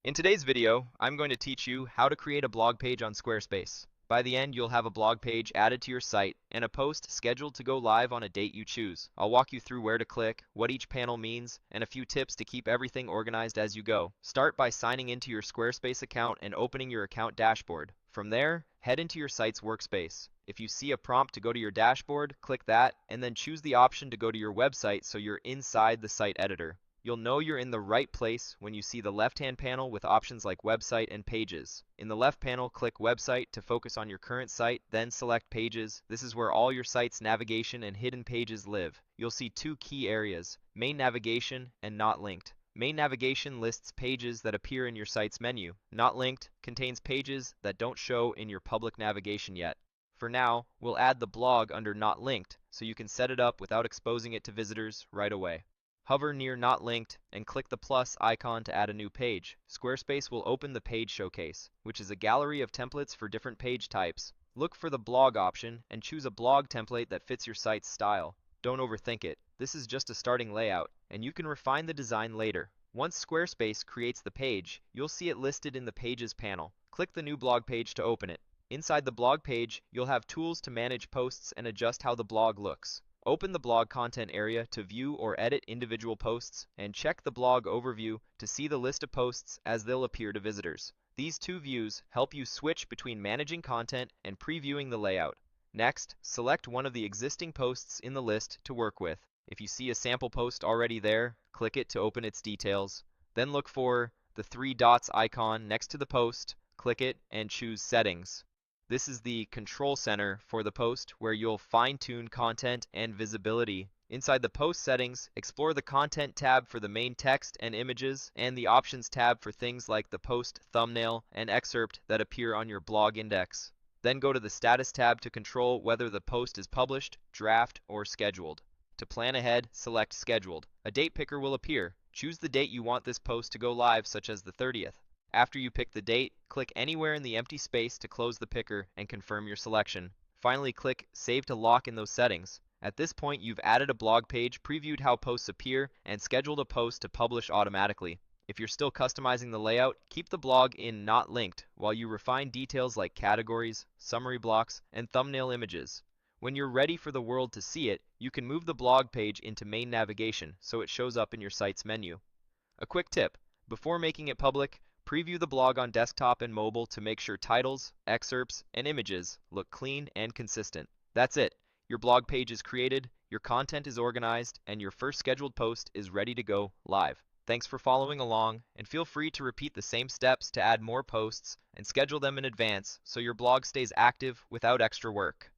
In today's video, I'm going to teach you how to create a blog page on Squarespace. By the end, you'll have a blog page added to your site and a post scheduled to go live on a date you choose. I'll walk you through where to click, what each panel means, and a few tips to keep everything organized as you go. Start by signing into your Squarespace account and opening your account dashboard. From there, head into your site's workspace. If you see a prompt to go to your dashboard, click that, and then choose the option to go to your website so you're inside the site editor. You'll know you're in the right place when you see the left-hand panel with options like Website and Pages. In the left panel, click Website to focus on your current site, then select Pages. This is where all your site's navigation and hidden pages live. You'll see two key areas, Main Navigation and Not Linked. Main Navigation lists pages that appear in your site's menu. Not Linked contains pages that don't show in your public navigation yet. For now, we'll add the blog under Not Linked so you can set it up without exposing it to visitors right away. Hover near Not Linked and click the plus icon to add a new page. Squarespace will open the Page Showcase, which is a gallery of templates for different page types. Look for the blog option and choose a blog template that fits your site's style. Don't overthink it. This is just a starting layout, and you can refine the design later. Once Squarespace creates the page, you'll see it listed in the Pages panel. Click the new blog page to open it. Inside the blog page, you'll have tools to manage posts and adjust how the blog looks. Open the blog content area to view or edit individual posts, and check the blog overview to see the list of posts as they'll appear to visitors. These two views help you switch between managing content and previewing the layout. Next, select one of the existing posts in the list to work with. If you see a sample post already there, click it to open its details. Then look for the three dots icon next to the post, click it, and choose Settings. This is the control center for the post where you'll fine-tune content and visibility. Inside the post settings, explore the content tab for the main text and images and the options tab for things like the post thumbnail and excerpt that appear on your blog index. Then go to the status tab to control whether the post is published, draft, or scheduled. To plan ahead, select Scheduled. A date picker will appear. Choose the date you want this post to go live, such as the 30th. After you pick the date, click anywhere in the empty space to close the picker and confirm your selection. Finally, click Save to lock in those settings. At this point, you've added a blog page, previewed how posts appear, and scheduled a post to publish automatically. If you're still customizing the layout, keep the blog in Not Linked while you refine details like categories, summary blocks, and thumbnail images. When you're ready for the world to see it, you can move the blog page into Main Navigation so it shows up in your site's menu. A quick tip: before making it public, preview the blog on desktop and mobile to make sure titles, excerpts, and images look clean and consistent. That's it. Your blog page is created, your content is organized, and your first scheduled post is ready to go live. Thanks for following along, and feel free to repeat the same steps to add more posts and schedule them in advance so your blog stays active without extra work.